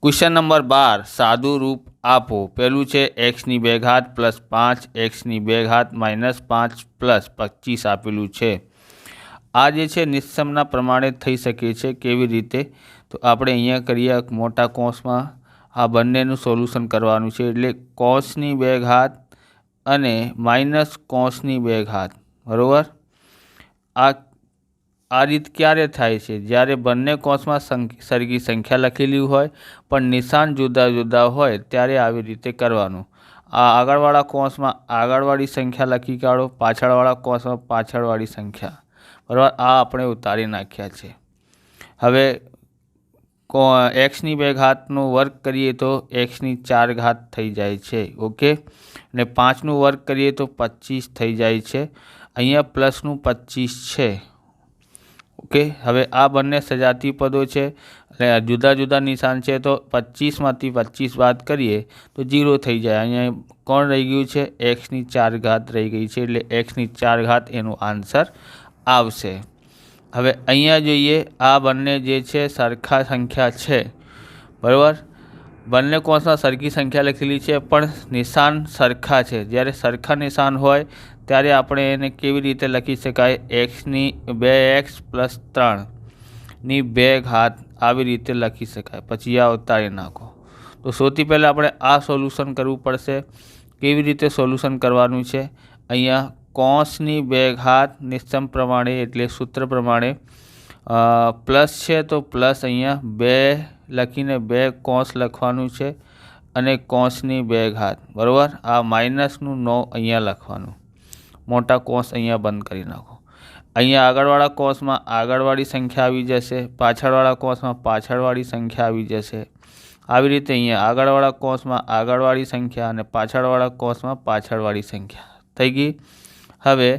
Question number 12 सादू रूप आपो। पहलू है एक्सनी बे घात प्लस 5 एक्सनी बे घात माइनस 5 प्लस 25 आपेलू है। आ जे छे निश्चमना प्रमाणे थई शके छे। केवी रीते तो आपणे अहींया करीए मोटा कौंस में आ बंनेनुं सोल्यूशन करवानुं छे। एटले कौंसनी बे घात अने माइनस कौंसनी बे घात बरोबर। आ रीत क्यारे थाय छे? ज्यारे बंने कौंस में सरखी संख्या लखेली होय पण निशान जुदा जुदा होय त्यारे आवी रीते करवानुं। आ आगळवाळा कौंस में आगळवाळी संख्या लखी काढो, पाछळवाळा कौंस में पाछळवाळी संख्या बराबर। आ आपणे उतारी नाख्या छे। हवे एक्सनी बे घातनो वर्ग करीए तो एक्सनी 4 घात थई जाय छे। ओके ने 5 नो वर्ग करीए तो 25 थई जाय छे। अहींया प्लसनु 25 छे। ओके हवे आ बंने सजाती पदों छे अने जुदा जुदा निशान छे तो 25 मांथी 25 बाद करीए तो 0 थई जाय। अहींया कोण रही गयुं छे? एक्सनी 4 घात रही गई छे एटले एक्सनी 4 घात एनो आंसर आवशे। हवे अहींया जोईए आ बंने जे छे सरखा संख्या छे बराबर। बंने कौंस में सरखी संख्या लखेली छे पण निशान सरखा छे। ज्यारे सरखा निशान होय त्यारे आपणे एने केवी रीते लखी शकाय? एक्सनी 2x प्लस 3 नी 2 घात आवी रीते लखी शकाय। पछी आ उतारी नाखो। तो सौथी पहला आपणे आ सोल्यूशन करवुं पड़शे। केवी रीते सोल्यूशन करवानुं छे? अहींया कौंसनी 2 घात निश्चम प्रमाणे एटले सूत्र प्रमाणे प्लस है तो प्लस अहींया 2 लखीने 2 कौंस लखवानुं छे अने कौंसनी 2 घात बराबर। आ माइनसनु 9 अहींया लखवानुं। मोटा कौंस अहींया बंद करी नाखो। अहींया आगळवाळा कौंस में आगळवाळी संख्या आवी जशे, पाछळवाळा कौंस में पाछळवाळी संख्या आवी जशे। आवी रीते अहींया आगळवाळा कौंस में आगळवाळी संख्या अने पाछळवाळा कौंस में पाछळवाळी संख्या थई गई। हवे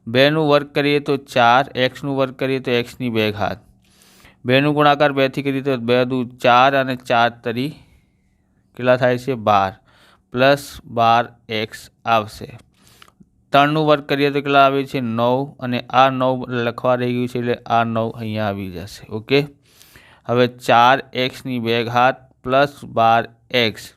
2 नु वर्ग करीए तो 4 एक्स नु वर्ग करीए तो एक्सनी 2 घात 2 नु गुणाकार 2 थी करीए तो 2 दू 4 अने 4 तरी केटला थाय छे 12 प्लस 12 एक्स आवशे। 3 नु वर्ग करीए तो केटला आवे छे 9 अने आ 9 लखवा रही गयुं छे एटले आ 9 अहींया आवी जशे। ओके हवे 4 एक्सनी 2 घात प्लस 12 एक्स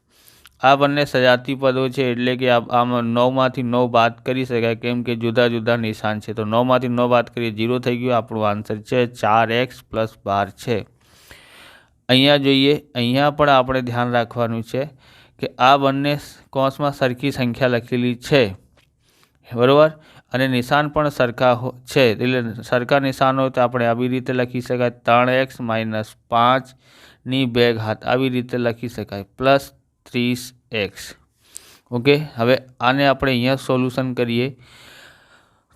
आ बंने सजाती पदों छे एटले के आमां 9 मांथी 9 बाद करी शकाय केम के जुदा जुदा निशान छे। तो 9 मांथी 9 बाद करीए 0 थई गयुं। आपणो आंसर छे 4x प्लस 12 छे। अहींया जोईए अहींया पण आपणे ध्यान राखवानुं छे के आ बंने कौंस में सरखी संख्या लखेली छे बराबर अने निशान पण सरखा छे एटले सरखा निशान होय तो आपणे आवी रीते लखी शकाय 3x माइनस 5 नी 2 घात आवी रीते लखी शकाय प्लस 30x। ओके हवे आने आपणे अहींया सोल्यूशन करीए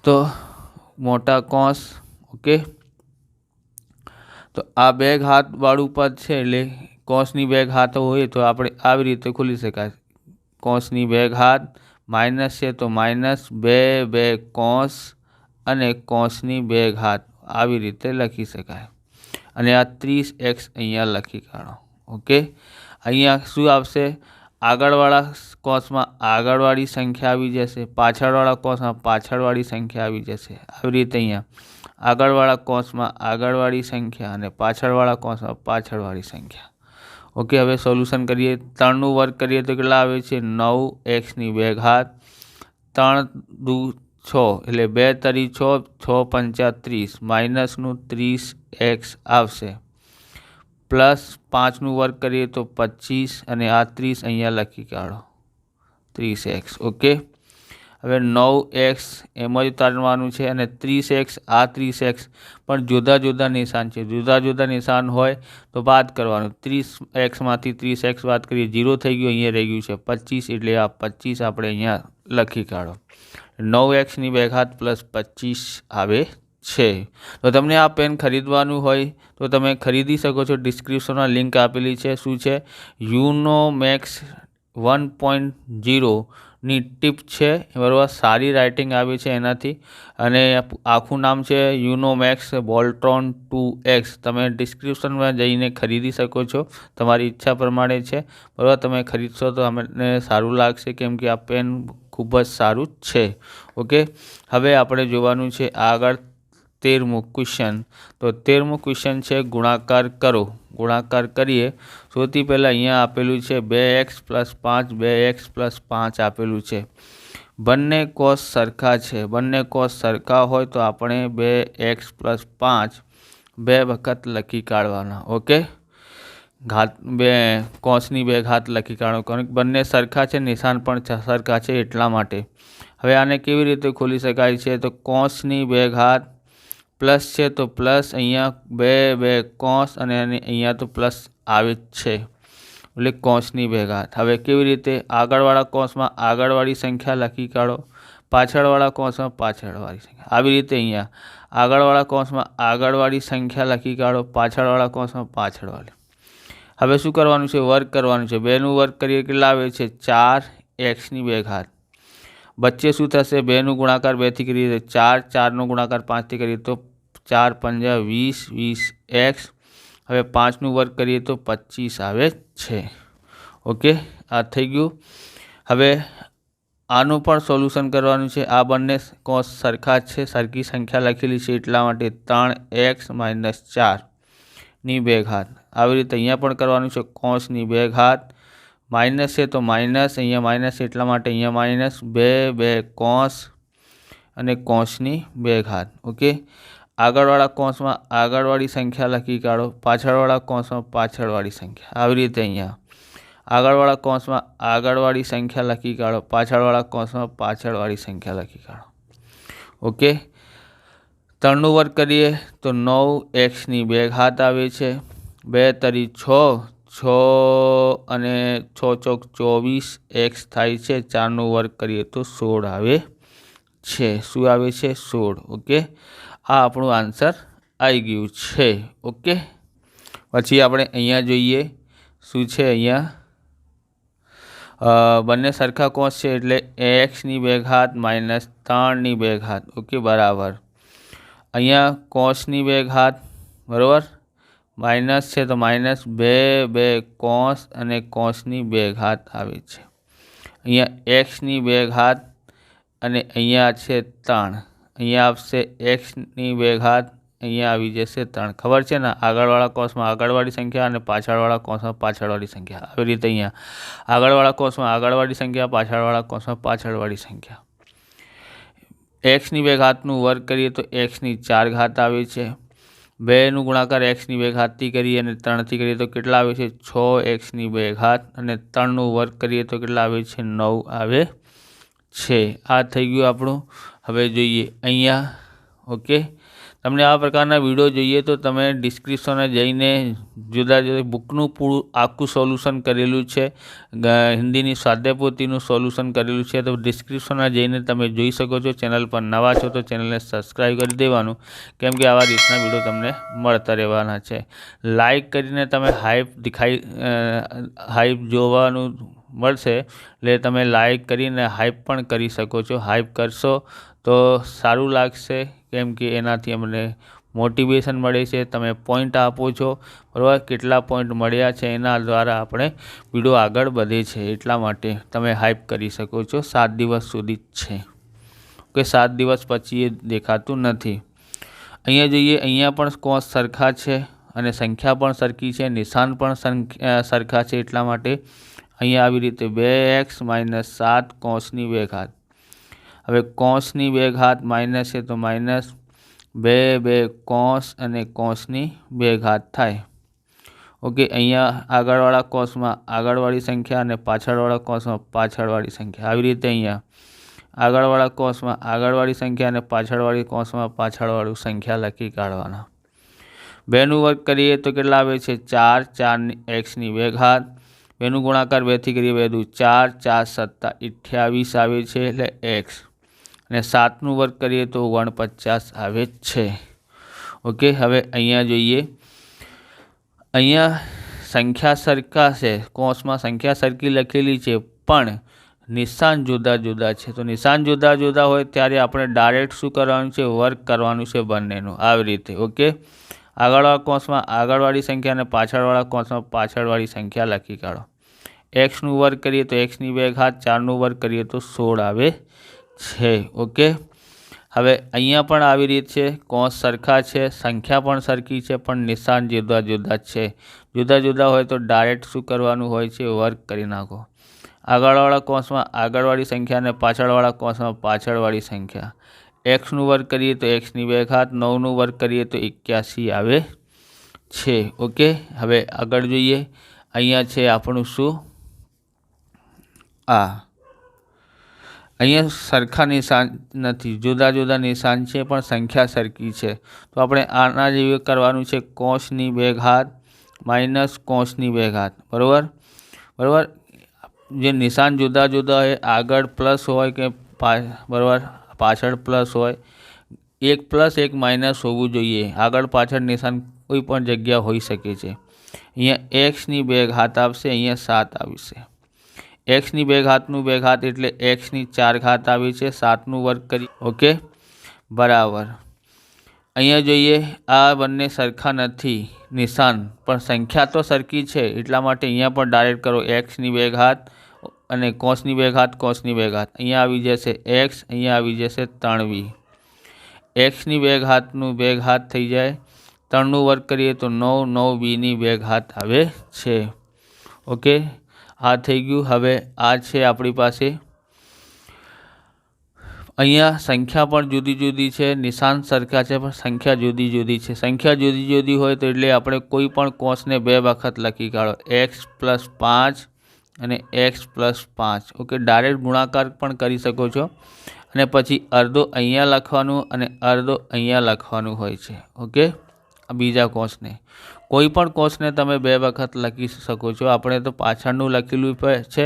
तो मोटा कौंस ओके तो आ 2 घात वाळुं पद छे एटले कौंसनी 2 घात होय तो आपणे आवी रीते खोली शकाय। कौंसनी 2 घात माइनस है तो माइनस 2 कौंस अने कौंसनी 2 घात आवी रीते लखी शकाय अने आ 30x अहींया लखी काढो। ओके अहींया शुं आवशे? आगळवाळा कौंस में आगळवाळी संख्या आवी जशे, पाछळवाळा कौंस में पाछळवाळी संख्या आवी जशे। आवी रीते अहींया आगळवाळा कौंस में आगळवाळी संख्या अने पाछळवाळा कौंस में पाछळवाळी संख्या। ओके हवे सोल्यूशन करीए 3 नु वर्ग करीए तो केटला आवे छे 9 एक्सनी 2 घात 3 दू 6 एटले 2 तरी 6 6 पंचा 30 माइनसनु 30x आवशे प्लस 5 नु वर्ग करीए तो 25 अने आ 30 अहींया लखी काढो 30x। ओके हवे 9x एम ज उतारवानुं छे अने 30x आ 30x पण जुदा जुदा निशान छे। जुदा जुदा निशान होय तो बाद करवानुं। 30x मांथी 30x बाद करीए 0 थई गयुं। अहींया रही गयुं छे 25 एटले आ 25 आपणे अहींया लखी काढो। 9x नी 2 घात प्लस 25 आवे छे। तो तमने आ पेन खरीदवानुं होय तो तमे खरीदी शको छो। डिस्क्रिप्शन में लिंक आपेली छे। शुं छे? यूनोमेक्स 1.0 नी टीप छे बराबर। सारी राइटिंग आवी छे एनाथी अने आखुं नाम छे यूनोमेक्स बोल्ट्रॉन 2x। तमे डिस्क्रिप्शन में जईने खरीदी शको छो। तमारी इच्छा प्रमाणे छे बराबर। तमे खरीदशो तो अमने सारूं लागशे केम के आ पेन खूब ज सारूं छे। ओके हवे आपणे जोवानुं छे आगळ 13મું ક્વેશ્ચન। તો 13મું ક્વેશ્ચન છે ગુણાકાર કરો। ગુણાકાર કરીએ સૌથી પહેલાં અહીંયા આપેલું છે 2x + 5 2x + 5 આપેલું છે। બંને કોસ સરખા છે, બંને કોસ સરખા હોય તો આપણે 2x + 5 2 વખત લખી કાઢવાના। ઓકે, ઘાત કોસની 2 ઘાત લખી કાઢો, કારણ કે બંને સરખા છે, નિશાન પણ સરખા છે એટલા માટે। હવે આને કેવી રીતે ખોલી શકાય છે? તો કોસની 2 ઘાત પ્લસ છે તો પ્લસ અહીંયા 2 કોસ અને અહીંયા તો પ્લસ આવે જ છે, એટલે કોસની 2 ઘાત। હવે કેવી રીતે? આગળવાળા કોસમાં આગળવાળી સંખ્યા લખી કાઢો, પાછળવાળા કોસમાં પાછળવાળી સંખ્યા। આવી રીતે અહીંયા આગળવાળા કોસમાં આગળવાળી સંખ્યા લખી કાઢો, પાછળવાળા કોસમાં પાછળવાળી। હવે શું કરવાનું છે? વર્ગ કરવાનું છે। 2નું વર્ગ કરીએ કેટલા આવે છે? 4x ની 2 ઘાત। વચ્ચે શું થશે? 2નું ગુણાકાર 2થી કરીએ તો 4, 4નો ગુણાકાર 5થી કરીએ તો 4 × 5 = 20, 20x। હવે 5નું વર્ગ કરીએ તો 25 આવે છે। ઓકે, આ થઈ ગયું। હવે આનું પણ સોલ્યુશન કરવાનું છે। આ બંને કોસ સરખા છે, સરખી સંખ્યા લખેલી છે એટલા માટે 3x - 4ની 2 ઘાત। આવી રીતે અહીંયા પણ કરવાનું છે। કોસની 2 ઘાત માઇનસ છે તો માઇનસ, અહીંયા માઇનસ એટલા માટે અહીંયા માઇનસ 2 કોસ અને કોસની 2 ઘાત। ઓકે, આગળવાળા કોસમાં આગળવાળી સંખ્યા લખી કાઢો, પાછળવાળા કોસમાં પાછળવાળી સંખ્યા। આવી રીતે અહીંયા આગળવાળા કોસમાં આગળવાળી સંખ્યા લખી કાઢો, પાછળવાળા કોસમાં પાછળવાળી સંખ્યા લખી કાઢો। ઓકે, 3નું વર્ગ કરીએ તો 9x ની 2 ઘાત આવે છે। 2 તરી 6, 6 અને 6 ચોક 24x થાય છે। 4નું વર્ગ કરીએ તો 16 આવે છે। શું આવે છે? 16। ઓકે, આ આપણું આન્સર આવી ગયું છે। ઓકે, પછી આપણે અહીંયા જોઈએ શું છે। અહીંયા બંને સરખા કોસ છે એટલે x ની 2 ઘાત માઇનસ 3ની 2 ઘાત। ઓકે, બરાબર। અહીંયા કોસની 2 ઘાત બરાબર, માઇનસ છે તો માઇનસ 2 કોસ અને કોસની 2 ઘાત આવે છે। અહીંયા x ની 2 ઘાત અને અહીંયા છે 3, અહીંયા આવશે x ની 2 ઘાત, અહીંયા આવી જશે 3। ખબર છે ને? આગળવાળા કોસમાં આગળવાળી સંખ્યા અને પાછળવાળા કોસમાં પાછળવાળી સંખ્યા। આવી રીતે અહીંયા આગળવાળા કોસમાં આગળવાળી સંખ્યા, પાછળવાળા કોસમાં પાછળવાળી સંખ્યા। x ની 2 ઘાતનું વર્ગ કરીએ તો x ની 4 ઘાત આવે છે। 2નું ગુણાકાર x ની 2 ઘાતથી કરીએ અને 3થી કરીએ તો કેટલા આવે છે? 6x ની 2 ઘાત અને 3નું વર્ગ કરીએ તો કેટલા આવે છે? 9 આવે છે। આ થઈ ગયું આપણું। હવે જોઈએ અહીંયા। ઓકે, તમને આ પ્રકારના વિડીયો જોઈએ તો તમે ડિસ્ક્રિપ્શનમાં જઈને જુદા જુદા બુકનું પૂરું આખું સોલ્યુશન કરેલું છે, હિન્દીની સ્વાધ્યાય પોથીનું સોલ્યુશન કરેલું છે, તો ડિસ્ક્રિપ્શનમાં જઈને તમે જોઈ શકો છો। ચેનલ પર નવા છો તો ચેનલને સબસ્ક્રાઈબ કરી દેવાનું, કેમ કે આવા રીતના વિડીયો તમને મળતા રહેવાના છે। લાઈક કરીને તમે હાઈપ જોવાનું મળશે, એટલે તમે લાઈક કરીને હાઈપ પણ કરી શકો છો। હાઈપ કરશો તો સારું લાગશે, કેમ કે એનાથી અમને મોટિવેશન મળે છે। તમે પોઈન્ટ આપો છો બરાબર, કેટલા પોઈન્ટ મળ્યા છે એના દ્વારા આપણે વિડીયો આગળ વધે છે, એટલા માટે તમે હાઈપ કરી શકો છો। 7 દિવસ સુધી જ છે। ઓકે, 7 દિવસ પછી એ દેખાતું નથી। અહીંયા જોઈએ, અહીંયા પણ કોસ સરખા છે અને સંખ્યા પણ સરખી છે, નિશાન પણ સરખા છે, એટલા માટે અહીંયા આવી રીતે 2x - 7 કોસની 2 ઘાત। હવે કોસની 2 ઘાત માઇનસ છે તો માઇનસ 2 કોસ અને કોસની 2 ઘાત થાય। ઓકે, અહીંયા આગળવાળા કોસમાં આગળવાળી સંખ્યા અને પાછળવાળા કોસમાં પાછળવાળી સંખ્યા। આવી રીતે અહીંયા આગળવાળા કોસમાં આગળવાળી સંખ્યા અને પાછળવાળી કોસમાં પાછળવાળી સંખ્યા લખી કાઢવાના। 2નું વર્ગ કરીએ તો કેટલા આવે છે? 4, 4x ની 2 ઘાત। 2નું ગુણાકાર 2થી કરીએ 2 દુ 4, 4 × 7 = 28 આવે છે એટલે x, અને 7નું વર્ગ કરીએ તો 49 આવે છે। ઓકે, હવે અહીંયા જોઈએ, અહીંયા સંખ્યા સરખા છે, કોસમાં સંખ્યા સરખી લખેલી છે પણ નિશાન જુદા જુદા છે। તો નિશાન જુદા જુદા હોય ત્યારે આપણે ડાયરેક્ટ શું કરવાનું છે? વર્ગ કરવાનું છે બંનેનું, આવી રીતે। ઓકે, આગળવાળા કોસમાં આગળવાળી સંખ્યા અને પાછળવાળા કોસમાં પાછળવાળી સંખ્યા લખી કાઢો। x નું વર્ગ કરીએ તો x ની 2 ઘાત, 4નું વર્ગ કરીએ તો 16 આવે છે। ઓકે, હવે અહીંયા પણ આવી રીત છે, કોષ સરખા છે, સંખ્યા પણ સરખી છે, પણ નિશાન જુદા જુદા છે. જુદા જુદા હોય તો ડાયરેક્ટ શું કરવાનું હોય છે, વર્ગ કરી નાખો. આગળવાળા કોષમાં આગળવાળી સંખ્યા અને પાછળવાળા કોષમાં પાછળવાળી સંખ્યા. એક્સનું વર્ગ કરીએ તો એક્સની 2 ઘાત, 9નું વર્ગ કરીએ તો 81 આવે છે. ઓકે, હવે આગળ જોઈએ. અહીંયા છે આપણું શું, અહીંયા સરખા નિશાન નથી, જુદા જુદા નિશાન છે, પણ સંખ્યા સરખી છે. તો આપણે આના જેવું કરવાનું છે, કોષની 2 ઘાત માઇનસ કોષની 2 ઘાત. બરાબર. જે નિશાન જુદા જુદા હોય, આગળ પ્લસ હોય કે બરાબર પાછળ પ્લસ હોય, એક પ્લસ એક માઇનસ હોવું જોઈએ. આગળ પાછળ નિશાન કોઈ પણ જગ્યા હોઈ શકે છે. અહીંયા એક્સની 2 ઘાત આવશે, અહીંયા 7 આવશે. એક્સની 2 ઘાતનું 2 ઘાત એટલે એક્સની 4 ઘાત આવી છે. 7નું વર્ગ કરી. ઓકે, બરાબર. અહીંયા જોઈએ, આ બંને સરખા નથી નિશાન, પણ સંખ્યા તો સરખી છે, એટલા માટે અહીંયા પણ ડાયરેક્ટ કરો. એક્સની 2 ઘાત અને કોસની 2 ઘાત, કોસની 2 ઘાત. અહીંયા આવી જશે એક્સ, અહીંયા આવી જશે 3v. એક્સની 2 ઘાતનું 2 ઘાત થઈ જાય, 3નું વર્ગ કરીએ તો 9, 9bની 2 ઘાત આવે છે. ઓકે, આ થઈ ગયું. હવે આ છે આપણી પાસે. અહીંયા સંખ્યા પણ જુદી જુદી છે, નિશાન સરખા છે, પણ સંખ્યા જુદી જુદી છે. સંખ્યા જુદી જુદી હોય તો એટલે આપણે કોઈ પણ કોષને 2 વખત લખી કાઢો, x+5 અને x+5. ઓકે, ડાયરેક્ટ ગુણાકાર પણ કરી શકો છો, અને પછી અડધો અહીંયા લખવાનું અને અડધો અહીંયા લખવાનું હોય છે. ઓકે, બીજા કોષને કોઈ પણ કોષને તમે 2 વખત લખી શકો છો. આપણે તો પાછળનું લખેલું છે,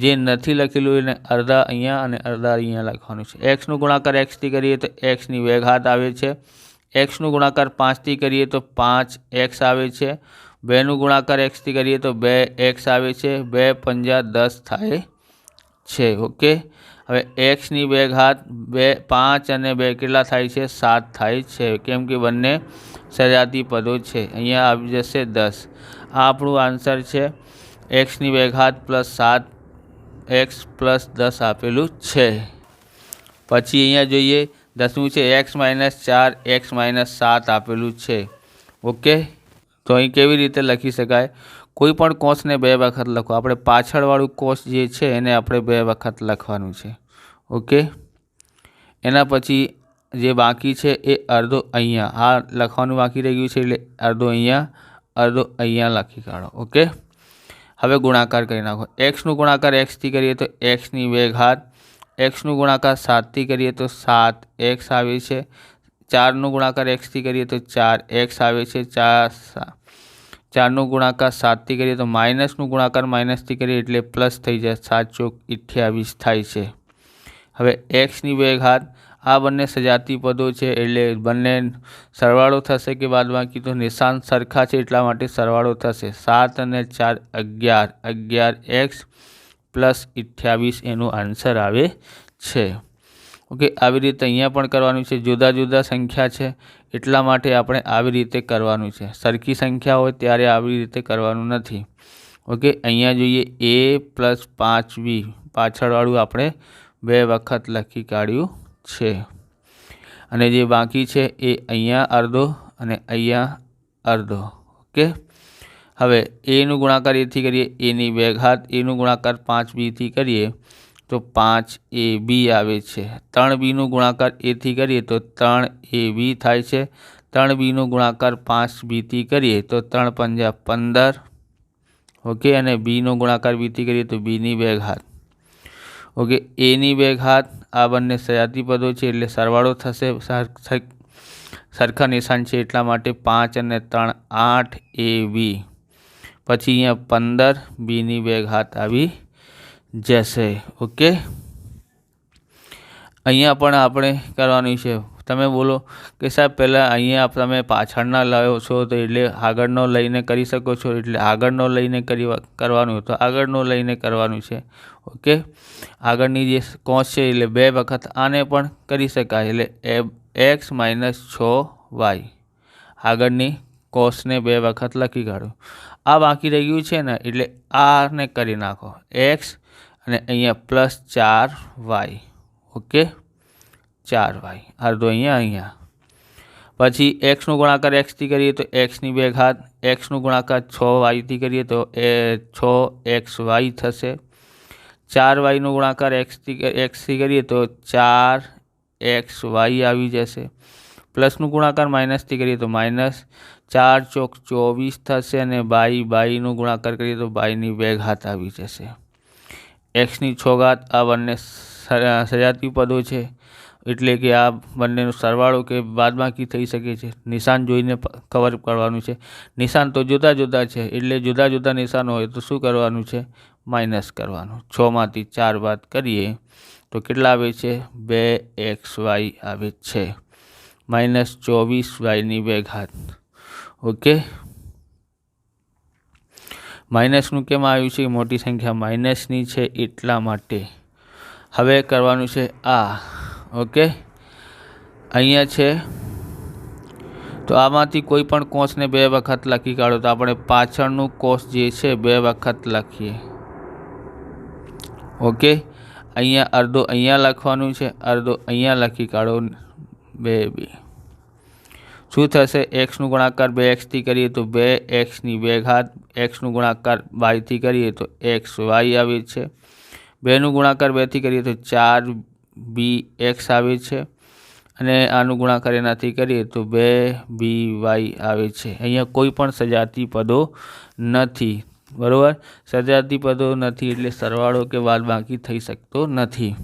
જે નથી લખેલું એને અડધા અહીંયા અને અડધા અહીંયા લખવાનું છે. એક્સનું ગુણાકાર એક્સથી કરીએ તો એક્સની 2 ઘાત આવે છે. એક્સનું ગુણાકાર 5થી કરીએ તો 5x આવે છે. 2નું ગુણાકાર એક્સથી કરીએ તો 2x આવે છે. 2 5 10 થાય છે. ઓકે, હવે એક્સની 2 ઘાત 5 અને 2 કેટલા થાય છે, 7 થાય છે, કેમ કે બંને સજાતી પદો છે. અહીંયા આવી જશે 10. આ આપણું આન્સર છે. એક્સની 2 ઘાત +7 x+10 આપેલું છે. પછી અહીંયા જોઈએ 10મું છે x-4 x-7 આપેલું છે. ઓકે, તો અહીં કેવી રીતે લખી શકાય, કોઈ પણ કોષને 2 વખત લખો. આપણે પાછળવાળું કોષ જે છે એને આપણે 2 વખત લખવાનું છે. ઓકે, એના પછી જે બાકી છે એ અડધો અહીંયા આ લખવાનું બાકી રહી ગયું છે, એટલે અડધો અહીંયા અડધો અહીંયા લખી કાઢો. ઓકે, હવે ગુણાકાર કરી નાખો. એક્સનું ગુણાકાર એક્સથી કરીએ તો એક્સની 2 ઘાત, એક્સનું ગુણાકાર 7થી કરીએ તો 7x આવે છે. 4નું ગુણાકાર એક્સથી કરીએ તો 4x આવે છે. 4નું ગુણાકાર 7થી કરીએ તો માઇનસનું ગુણાકાર માઇનસથી કરીએ એટલે પ્લસ થઈ જાય, 7 ચોક 28 થાય છે. હવે એક્સની 2 ઘાત, આ બંને સજાતી પદો છે એટલે બંને સરવાળો થશે કે બાદબાકી, તો નિશાન સરખા છે એટલા માટે સરવાળો થશે. 7 અને 4 11, 11x + 28 એનો આન્સર આવે છે. ઓકે, આવી રીતે અહીંયા પણ કરવાનું છે. જુદા જુદા સંખ્યા છે એટલા માટે આપણે આવી રીતે કરવાનું છે. સરખી સંખ્યા હોય ત્યારે આવી રીતે કરવાનું નથી. ઓકે, અહીંયા જોઈએ a+5b, પાછળવાળું આપણે 2 વખત લખી કાઢ્યું છે, અને જે બાકી છે એ અહીંયા અડધો અને અહીંયા અડધો. ઓકે, હવે એનું ગુણાકાર એથી કરીએ, એની 2 ઘાત, એનું ગુણાકાર 5bથી કરીએ તો 5ab આવે છે. 3bનું ગુણાકાર એથી કરીએ તો 3ab થાય છે. 3bનું ગુણાકાર 5bથી કરીએ તો 3 5 15. ઓકે, અને bનો ગુણાકાર bથી કરીએ તો bની 2 ઘાત. ઓકે, એની 2 ઘાત, આ બંને સજાતી પદો છે એટલે સરવાળો થશે, સરખા નિશાન છે એટલા માટે 5 અને 3 8ab. પછી અહીંયા 15, bની 2 ઘાત આવી જશે. ઓકે, અહીંયા પણ આપણે કરવાનું છે. તમે બોલો કે સાહેબ પહેલાં અહીંયા તમે પાછળના લાવો છો તો એટલે આગળનો લઈને કરી શકો છો, એટલે આગળનો લઈને કરવાનું તો આગળનો લઈને કરવાનું છે. ઓકે, આગળની જે કોષ છે એટલે 2 વખત આને પણ કરી શકાય, એટલે x - 6y. આગળની કોષને 2 વખત લખી કાઢો. આ બાકી રહી ગયું છે ને, એટલે આને કરી નાખો, x અને અહીંયા +4y. ઓકે, 4y, અડધો અહીંયા પછી એક્સનો ગુણાકાર એક્સથી કરીએ તો એક્સની 2 ઘાત, એક્સનો ગુણાકાર 6yથી કરીએ તો એ 6xy થશે, 4yનો ગુણાકાર એક્સથી કરીએ તો 4xy આવી જશે, પ્લસનો ગુણાકાર માઇનસથી કરીએ તો માઇનસ 4 ચોક 24 થશે અને બાયનો ગુણાકાર કરીએ તો બાયની 2 ઘાત આવી જશે, એક્સની 6 ઘાત આ બંને સજાતીય પદો છે એટલે કે આ બંનેનો સરવાળો કે બાદબાકી થઈ શકે છે, નિશાન જોઈને ખબર કરવાનું છે, નિશાન તો જુદા જુદા છે એટલે જુદા જુદા નિશાન હોય તો શું કરવાનું છે, માઇનસ કરવાનું, 6માંથી 4 બાદ કરીએ તો કેટલા આવે છે, 2xy આવે છે, માઇનસ 24yની 2 ઘાત, ઓકે। માઇનસનું કેમ આવ્યું છે, મોટી સંખ્યા માઇનસની છે એટલા માટે। હવે કરવાનું છે આ, ઓકે, અહીંયા છે તો આમાંથી કોઈ પણ કોષને 2 વખત લખી કાઢો તો આપણે પાછળનું કોષ જે છે 2 વખત લખીએ, ઓકે। અહીંયા અડધો અહીંયા લખવાનું છે, અડધો અહીંયા લખી કાઢો 2 શું થશે, એક્સનું ગુણાકાર 2xથી કરીએ તો 2xની 2 ઘાત, એક્સનું ગુણાકાર yથી કરીએ તો xy આવે છે, 2નું ગુણાકાર 2થી કરીએ તો 4bx આવે છે અને આનું ગુણાકાર એનાથી કરીએ તો 2by આવે છે। અહીંયા કોઈ પણ સજાતીય પદો નથી, બરાબર, સજાતીય પદો નથી એટલે સરવાળો કે બાદબાકી થઈ શકતો નથી,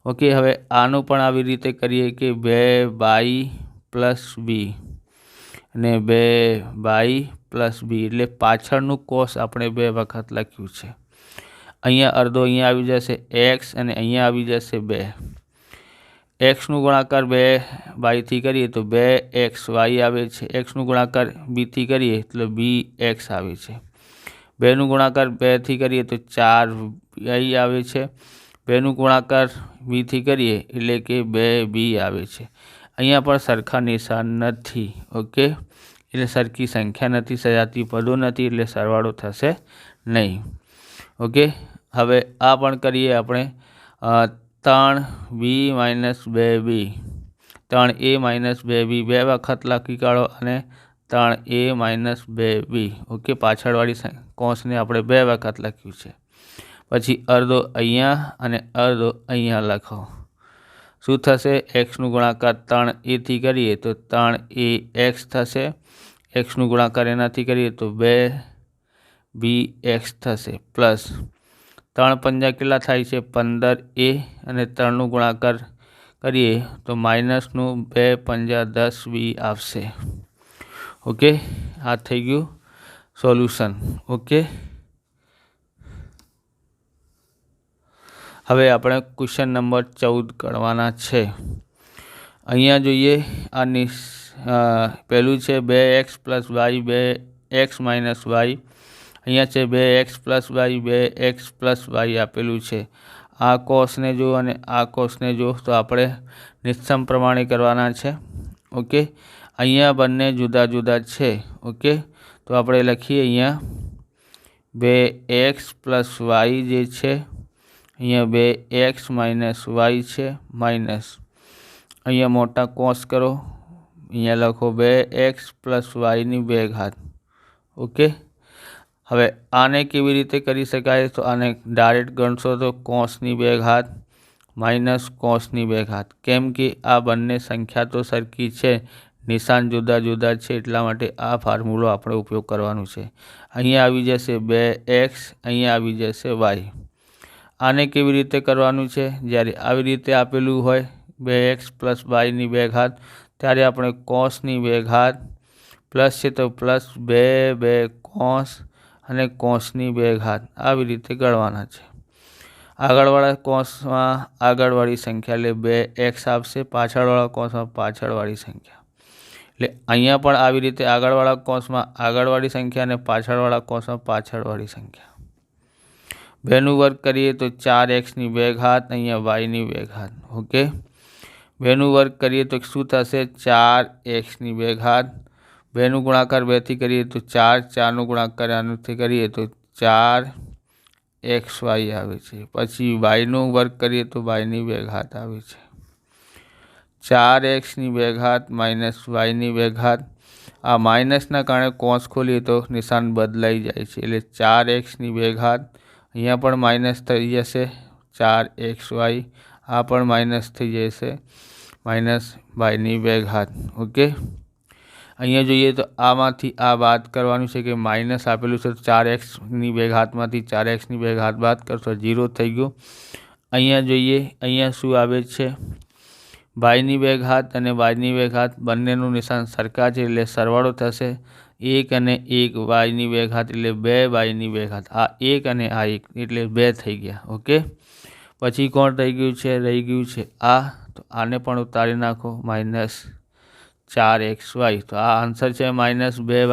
ઓકે। હવે આનું પણ આવી રીતે કરીએ કે 2y + b અને 2y + b એટલે પાછળનું કોષ આપણે 2 વખત લખ્યું છે, અહીંયા અડધો અહીંયા આવી જશે x અને અહીંયા આવી જશે 2, એક્સનું ગુણાકાર 2yથી કરીએ તો 2xy આવે છે, એક્સનું ગુણાકાર bથી કરીએ એટલે bx આવે છે, 2નું ગુણાકાર 2થી કરીએ તો 4y આવે છે, 2નું ગુણાકાર bથી કરીએ એટલે કે 2b આવે છે। અહીંયા પણ સરખા નિશાન નથી, ઓકે, એટલે સરખી સંખ્યા નથી, સજાતીય પદો નથી એટલે સરવાળો થશે નહીં, ઓકે। હવે આ પણ કરીએ આપણે 3b - 2b, 3a - 2b 2 વખત લખી કાઢો અને 3a - 2b, ઓકે, પાછળવાળી કોષને આપણે 2 વખત લખ્યું છે, પછી અડધો અહીંયા અને અડધો અહીંયા લખો, શું થશે, એક્સનું ગુણાકાર 3a થી કરીએ તો 3ax થશે, એક્સનું ગુણાકાર એનાથી કરીએ તો 2bx થશે, પ્લસ 3 પંજા કેટલા થાય છે, 15a અને 3નું ગુણાકાર કરીએ તો માઇનસનું 2 પંજા 10b આવશે, ઓકે। આ થઈ ગયું સોલ્યુશન, ઓકે। હવે આપણે ક્વેશ્ચન નંબર 14 કરવાના છે, અહીંયા જોઈએ આ પહેલું છે 2x + y 2x - y, અહીંયા છે 2x + y 2x + y આપેલું છે, આ કોષને જો અને આ કોષને જો તો આપણે નિયમ પ્રમાણે કરવાના છે, ઓકે। અહીંયા બંને જુદા જુદા છે, ઓકે, તો આપણે લખીએ અહીંયા 2x + y જે છે, અહીંયા 2x - y છે, માઇનસ અહીંયા મોટા કોષ કરો, અહીંયા લખો 2x + yની 2 ઘાત, ઓકે। હવે આને કેવી રીતે કરી શકાય, તો આને ડાયરેક્ટ ગણશો તો કોસની 2 ઘાત માઇનસ કોસની 2 ઘાત, કેમ કે આ બંને સંખ્યા તો સરખી છે, નિશાન જુદા જુદા છે એટલા માટે આ ફોર્મ્યુલો આપણે ઉપયોગ કરવાનું છે। અહીંયા આવી જશે 2x, અહીંયા આવી જશે y। આને કેવી રીતે કરવાનું છે, જ્યારે આવી રીતે આપેલું હોય 2x + yની 2 ઘાત ત્યારે આપણે કોસની 2 ઘાત પ્લસ છે તો પ્લસ 2 કોસ અને કોસની 2 ઘાત આવી રીતે ગણવાના છે। આગળવાળા કોષમાં આગળવાળી સંખ્યા એટલે 2x આવશે, પાછળવાળા કોષમાં પાછળવાળી સંખ્યા, એટલે અહીંયા પણ આવી રીતે આગળવાળા કોષમાં આગળવાળી સંખ્યા અને પાછળવાળા કોષમાં પાછળવાળી સંખ્યા। 2નું વર્ગ કરીએ તો 4xની 2 ઘાત, અહીંયા yની 2 ઘાત, ઓકે। 2નું વર્ગ કરીએ તો શું થશે, 4xની 2 ઘાત, 2નું ગુણાકાર 2થી કરીએ તો 4, 4નું ગુણાકાર આનાથી કરીએ તો 4xy આવે છે, પછી yનો વર્ગ કરીએ તો yની 2 ઘાત આવે છે, 4x² માઇનસ y²। આ માઇનસના કારણે કોસ ખોલીએ તો નિશાન બદલાઈ જાય છે, એટલે 4x²। અહીંયા પણ માઇનસ થઈ જશે 4xy, આ પણ માઇનસ થઈ જશે માઇનસ y²। ઓકે, અહીંયા જોઈએ તો આમાંથી આ બાદ કરવાનું છે કે માઇનસ આપેલું છે, 4x²માંથી 4x² બાદ કરશો 0 થઈ ગયું। અહીંયા જોઈએ, અહીંયા શું આવે છે, y² અને y² બંનેનું નિશાન સરખા છે, એટલે સરવાળો થશે 1 અને 1 y², એટલે 2 y²। આ 1 અને આ 1 એટલે 2 થઈ ગયા। ઓકે, પછી કોણ રહી ગયું છે, રહી ગયું છે આ, તો આને પણ ઉતારી નાખો -4xy। તો આ આન્સર છે -2 y²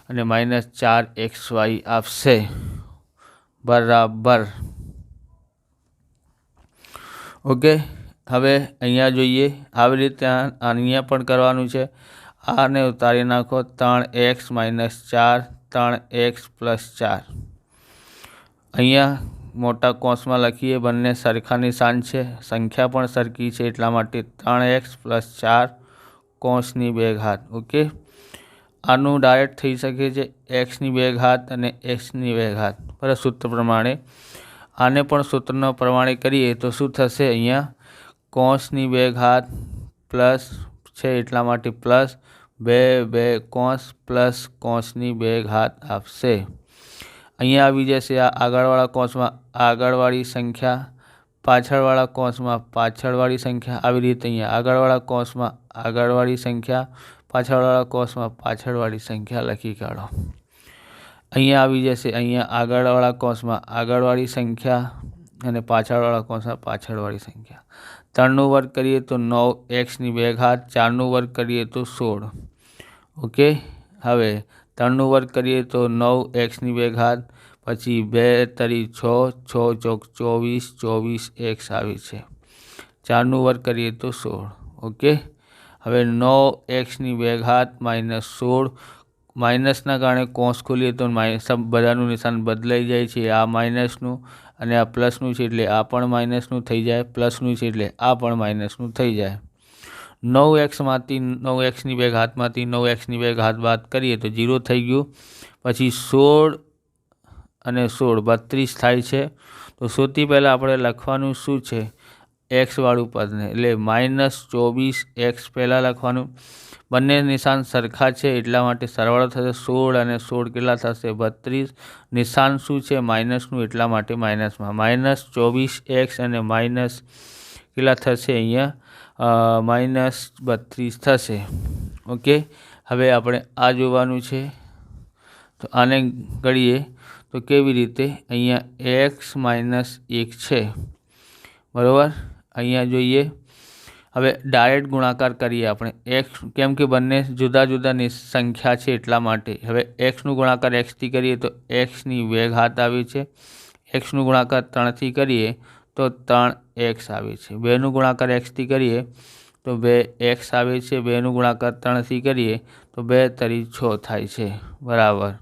અને -4xy આપશે, બરાબર। ઓકે, હવે અહીંયા જોઈએ, આવી રીતે અહીંયા પણ કરવાનું છે। આને ઉતારી નાખો 3x - 4, 3x + 4। અહીંયા મોટા કૌંસમાં લખીએ, બંને સરખા નિશાન છે, સંખ્યા પણ સરખી છે, એટલા માટે 3x + 4 κ²। ઓકે, આનું ડાયરેક્ટ થઈ શકે છે x² અને x², બરાબર, સૂત્ર પ્રમાણે। આને પણ સૂત્રના પ્રમાણે કરીએ તો શું થશે, અહીંયા κ² પ્લસ છે એટલા માટે પ્લસ 2 કૌંસ પ્લસ κ² આપશે। અહીંયા આવી જશે આ આગળવાળા કૌંસમાં આગળવાળી સંખ્યા, પાછળવાળા કૌંસમાં પાછળવાળી સંખ્યા, આવી રીતે અહીંયા આગળવાળા કૌંસમાં આગળવાળી સંખ્યા, પાછળવાળા કૌંસમાં પાછળવાળી સંખ્યા લખી કાઢો। અહીંયા આવી જશે, અહીંયા આગળવાળા કૌંસમાં આગળવાળી સંખ્યા અને પાછળવાળા કૌંસમાં પાછળવાળી સંખ્યા। 3નો વર્ગ કરીએ તો 9x², 4નો વર્ગ કરીએ તો 16। ઓકે, હવે 3નો વર્ગ કરીએ તો 9x², પછી 2 તરી 6, 6 ચોક 24, 24x આવે છે। 4નો વર્ગ કરીએ તો 16। ઓકે, હવે 9x² -16, માઇનસના કારણે કૌંસ ખોલીએ તો બધાનું નિશાન બદલાઈ જાય છે, આ માઇનસનું અને આ પ્લસનું છે એટલે આ પણ માઇનસનું થઈ જાય, પ્લસનું છે એટલે આ પણ માઇનસનું થઈ જાય। 9xમાંથી 9x² બાદ કરીએ તો 0 થઈ ગયું। પછી 16 અને 16 32 થાય છે, તો સૌથી પહેલાં આપણે લખવાનું શું છે, x વાળું પદને, એટલે -24x પહેલાં લખવાનું। બંને નિશાન સરખા છે એટલા માટે સરવાળો થશે 16 અને 16 કેટલા થશે 32, નિશાન શું છે માઇનસનું એટલા માટે માઇનસમાં -24x અને માઇનસ કેટલા થશે અહીંયા -32 થશે। ઓકે, હવે આપણે આ જોવાનું છે, તો આને કરીએ તો કેવી રીતે, અહીંયા x - 1 છે, બરાબર। અહીંયા જોઈએ, હવે ડાયરેક્ટ ગુણાકાર કરીએ આપણે x, કેમ કે બંને જુદા જુદા સંખ્યા છે એટલા માટે। હવે xનું ગુણાકાર xથી કરીએ તો x² આવે છે, xનું ગુણાકાર 3થી કરીએ તો 3x આવે છે, 2નું ગુણાકાર xથી કરીએ તો 2x આવે છે, 2નું ગુણાકાર 3થી કરીએ તો 2 તરી 6 થાય છે, બરાબર।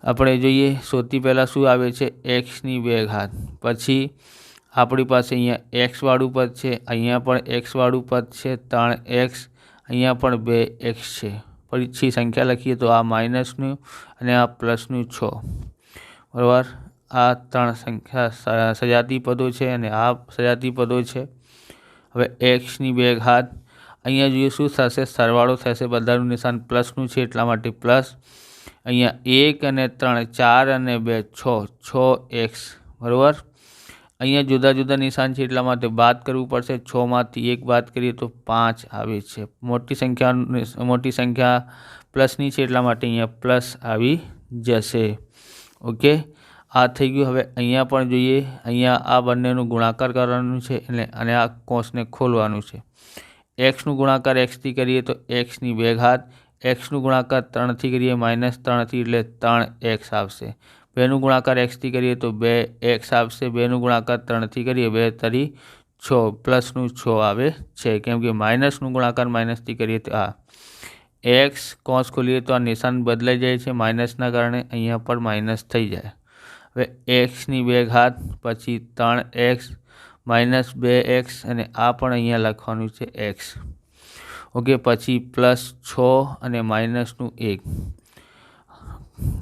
આપણે જોઈએ, સૌથી પહેલાં શું આવે છે x², પછી આપણી પાસે અહીંયા x વાળું પદ છે, અહીંયા પણ x વાળું પદ છે 3x, અહીંયા પણ 2x છે, પછી સંખ્યા લખીએ તો આ માઇનસનું અને આ પ્લસનું 6, બરાબર। આ 3 સંખ્યા સજાતી પદો છે અને આ સજાતી પદો છે। હવે x², અહીંયા જોઈએ શું થશે, સરવાળો થશે, બધાનું નિશાન પ્લસનું છે એટલા માટે પ્લસ, અહીંયા 1 અને 3, 4 અને 2 6x, બરાબર। અહીંયા જુદા જુદા નિશાન છે એટલા માટે બાદ કરવું પડશે, 6માંથી 1 બાદ કરીએ તો 5 આવે છે, મોટી સંખ્યા પ્લસની છે એટલા માટે અહીંયા પ્લસ આવી જશે। ઓકે, આ થઈ ગયું। હવે અહીંયા પણ જોઈએ, અહીંયા આ બંનેનું ગુણાકાર કરવાનું છે એટલે અને આ કૌંસને ખોલવાનું છે। xનું ગુણાકાર xથી કરીએ તો x², xનું ગુણાકાર 3થી કરીએ -3થી એટલે 3x આવશે, 2નું ગુણાકાર xથી કરીએ તો 2x આવશે, 2નું ગુણાકાર 3થી કરીએ 2 તરી 6, પ્લસનું 6 આવે છે, કેમ કે માઇનસનું ગુણાકાર માઇનસથી કરીએ તો આ x કૌંસ ખોલીએ તો આ નિશાન બદલાઈ જાય છે, માઇનસના કારણે અહીંયા પણ માઇનસ થઈ જાય। હવે x², પછી 3x, -2x અને આ પણ અહીંયા લખવાનું છે x। ઓકે, પછી +6 અને -1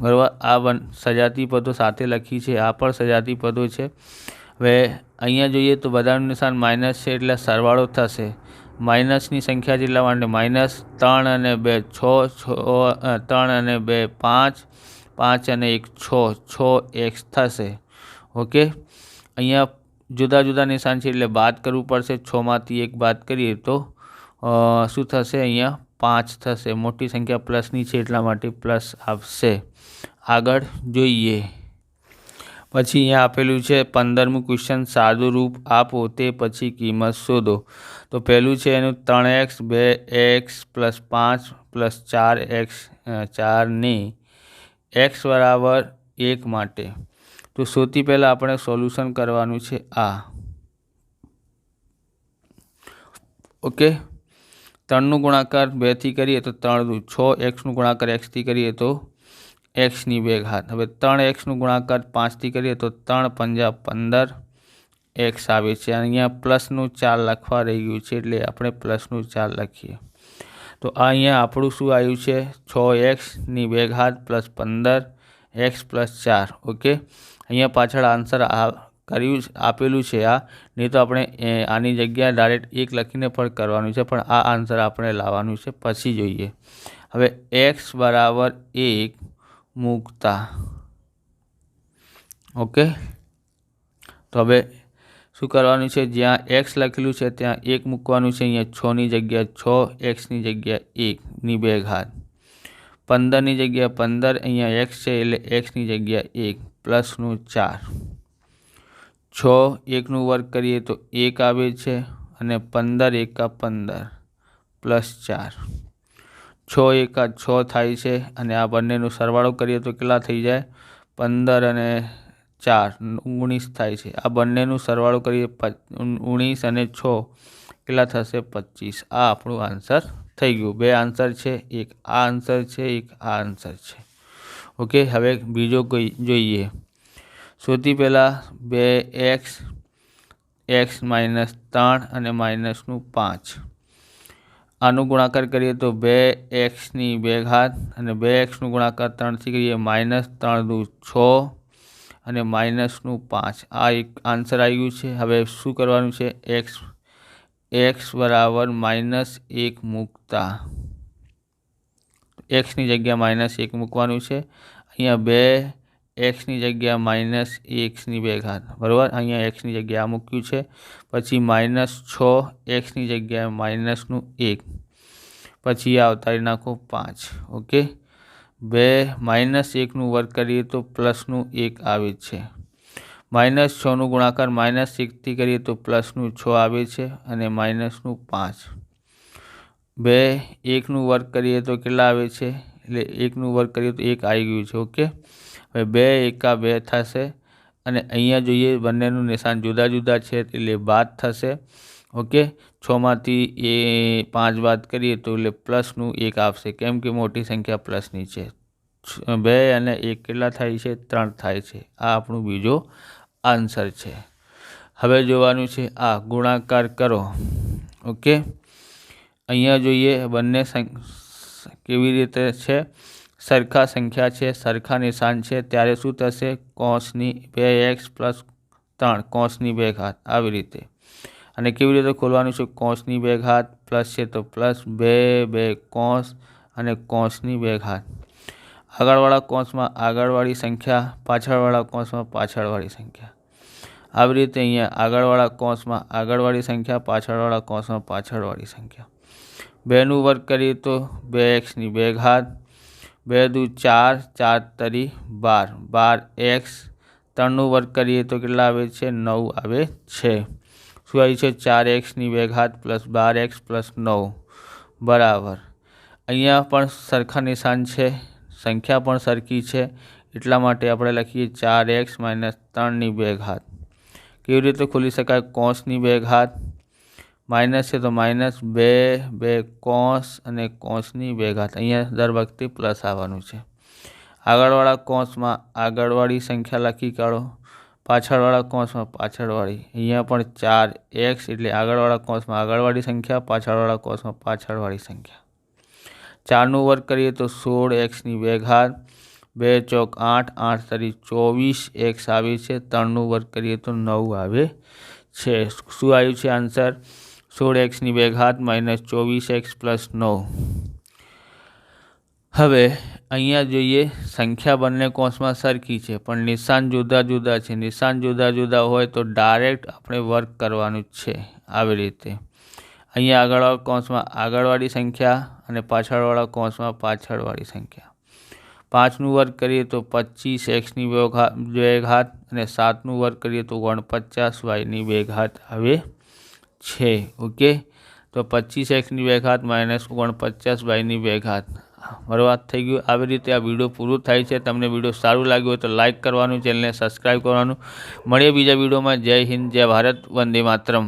બરાબર। આ સજાતી પદો સાથે લખી છે, આ પણ સજાતી પદો છે। હવે અહીંયા જોઈએ તો બધાનું નિશાન માઇનસ છે એટલે સરવાળો થશે। માઇનસની સંખ્યા જેટલા માટે -3 અને 2 6, 3 અને 2 5, 5 અને 1 6, 6x થશે। ઓકે, અહીંયા જુદા જુદા નિશાન છે એટલે બાદ કરવું પડશે। 6માંથી 1 બાદ કરીએ તો શું થશે? અહીંયા 5 થશે। મોટી સંખ્યા પ્લસની છે એટલા માટે પ્લસ આવશે। આગળ જોઈએ, પછી અહીંયા આપેલું છે 15મું ક્વેશ્ચન, સાદું રૂપ આપો તે પછી કિંમત શોધો। તો પહેલું છે એનું 3x 2x + 5 + 4x 4 ની x બરાબર 1 માટે। તો સૌથી પહેલાં આપણે સોલ્યુશન કરવાનું છે આ। ઓકે, 3નું ગુણાકાર 2થી કરીએ તો 3 દુ 6, xનું ગુણાકાર xથી કરીએ તો x ની 2 ઘાત। હવે 3xનું ગુણાકાર 5થી કરીએ તો 3 પંજા 15 x આવે છે। અહીંયા પ્લસનું 4 લખવા રહી ગયું છે એટલે આપણે પ્લસનું 4 લખીએ। તો આ અહીંયા આપણું શું આવ્યું છે? 6xની 2 ઘાત + 15x + 4। ઓકે, અહીંયા પાછળ આન્સર આપેલું છે આ, નહીં તો આપણે આની જગ્યાએ ડાયરેક્ટ 1 લખીને પણ કરવાનું છે, પણ આ આન્સર આપણે લાવવાનું છે। પછી જોઈએ, હવે x બરાબર 1 મૂકતા। ઓકે, તો હવે શું કરવાનું છે? જ્યાં x લખેલું છે ત્યાં 1 મૂકવાનું છે। અહીંયા 6ની જગ્યાએ 6, xની જગ્યાએ 1ની 2 ઘાત, 15ની જગ્યાએ 15, અહીંયા x છે એટલે xની જગ્યાએ 1 પ્લસનું 4। 6 1નું વર્ગ કરીએ તો 1 આવે છે અને 15 એકા 15 +4, 6 એકા 6 થાય છે અને આ બંનેનો સરવાળો કરીએ તો કેટલા થઈ જાય? 15 અને 4 19 થાય છે। આ બંનેનું સરવાળો કરીએ 19 અને 6 કેટલા થશે? 25। આ આપણું આન્સર થઈ ગયું। 2 આન્સર છે, એક આ આન્સર છે, એક આ આન્સર છે। ઓકે, હવે બીજો કોઈ જોઈએ। સૌથી પહેલાં 2x x -3 અને -5, આનું ગુણાકાર કરીએ તો 2xની 2 ઘાત અને 2xનું ગુણાકાર 3થી કરીએ -3 દુ 6 અને -5। આ એક આન્સર આવી ગયું છે। હવે શું કરવાનું છે? x બરાબર -1 મૂકતા xની જગ્યા -1 મૂકવાનું છે। અહીંયા 2xની જગ્યા -1ની 2 ઘાત, બરાબર। અહીંયા xની જગ્યાએ આ મૂક્યું છે। પછી -6 xની જગ્યાએ -1, પછી આ ઉતારી નાખો 5। ઓકે, 2 -1નું વર્ગ કરીએ તો પ્લસનું 1 આવે છે। -6નું ગુણાકાર -1થી કરીએ તો પ્લસનું 6 આવે છે અને -5। 2 1નું વર્ગ કરીએ તો કેટલા આવે છે? એટલે 1નું વર્ગ કરીએ તો 1 આવી ગયું છે। ઓકે, હવે 2 એકા 2 થશે અને અહીંયા જોઈએ બંનેનું નિશાન જુદા જુદા છે એટલે બાદ થશે। ઓકે, 6માંથી 5 બાદ કરીએ તો એટલે પ્લસનું 1 આવશે, કેમ કે મોટી સંખ્યા પ્લસની છે। 2 અને 1 કેટલા થાય છે? 3 થાય છે। આ આપણું બીજો આન્સર છે। હવે જોવાનું છે આ ગુણાકાર કરો। ઓકે, અહીંયા જોઈએ બંને કેવી રીતે છે? સરખા સંખ્યા છે, સરખા નિશાન છે ત્યારે શું થશે? કૌંસની 2x + 3 કૌંસની 2 ઘાત આવી રીતે। અને કેવી રીતે ખોલવાનું છે? કૌંસની 2 ઘાત પ્લસ છે તો પ્લસ 2 2 કૌંસ અને કૌંસની 2 ઘાત। આગળવાળા કૌંસમાં આગળવાળી સંખ્યા, પાછળવાળા કૌંસમાં પાછળવાળી સંખ્યા। આવી રીતે અહીંયા આગળવાળા કૌંસમાં આગળવાળી સંખ્યા, પાછળવાળા કૌંસમાં પાછળવાળી સંખ્યા। 2નું વર્ગ કરીએ તો 2xની 2 ઘાત, 2 દુ 4, 4 તરી 12, 12x। 3નું વર્ગ કરીએ તો કેટલા આવે છે? 9 આવે છે। શું આવી છે? 4xની 2 ઘાત + 12x + 9 બરાબર। અહીંયા પણ સરખા નિશાન છે, સંખ્યા પણ સરખી છે એટલા માટે આપણે લખીએ 4x - 3ની 2 ઘાત। કેવી રીતે ખોલી શકાય? કૌંસની 2 ઘાત, માઇનસ છે તો -2 2 કૌંસ અને કૌંસની 2 ઘાત। અહીંયા દર વખતે પ્લસ આવવાનું છે। આગળવાળા કૌંસમાં આગળવાળી સંખ્યા લખી કાઢો, પાછળવાળા કૌંસમાં પાછળવાળી, અહીંયા પણ 4x એટલે આગળવાળા કૌંસમાં આગળવાળી સંખ્યા, પાછળવાળા કૌંસમાં પાછળવાળી સંખ્યા. 4નો વર્ગ કરીએ તો 16x² 2 ચોક 8, 8 તરી 24x આવે છે. 3નો વર્ગ કરીએ તો 9 આવે છે. શું આવ્યું છે આન્સર? 16x² - 24x + 9. હવે અહીંયા જોઈએ, સંખ્યા બંને કૌંસમાં સરખી છે પણ નિશાન જુદા જુદા છે. નિશાન જુદા જુદા હોય તો ડાયરેક્ટ આપણે વર્ક કરવાનું જ છે. આવી રીતે અહીંયા આગળવાળા કૌંસમાં આગળવાળી સંખ્યા અને પાછળવાળા કૌંસમાં પાછળવાળી સંખ્યા. 5નું વર્ગ કરીએ તો 25x² અને 7નું વર્ગ કરીએ તો 49y² આવે છે. ઓકે, તો 25x² - 49y². બરાબર થઈ ગયું. આવી રીતે આ વિડીયો પૂરું થાય છે. તમને વિડીયો સારું લાગ્યું હોય તો લાઇક કરવાનું, ચેનલને સબસ્ક્રાઈબ કરવાનું. મળીએ બીજા વિડીયોમાં. જય હિન્દ, જય ભારત, વંદે માતરમ.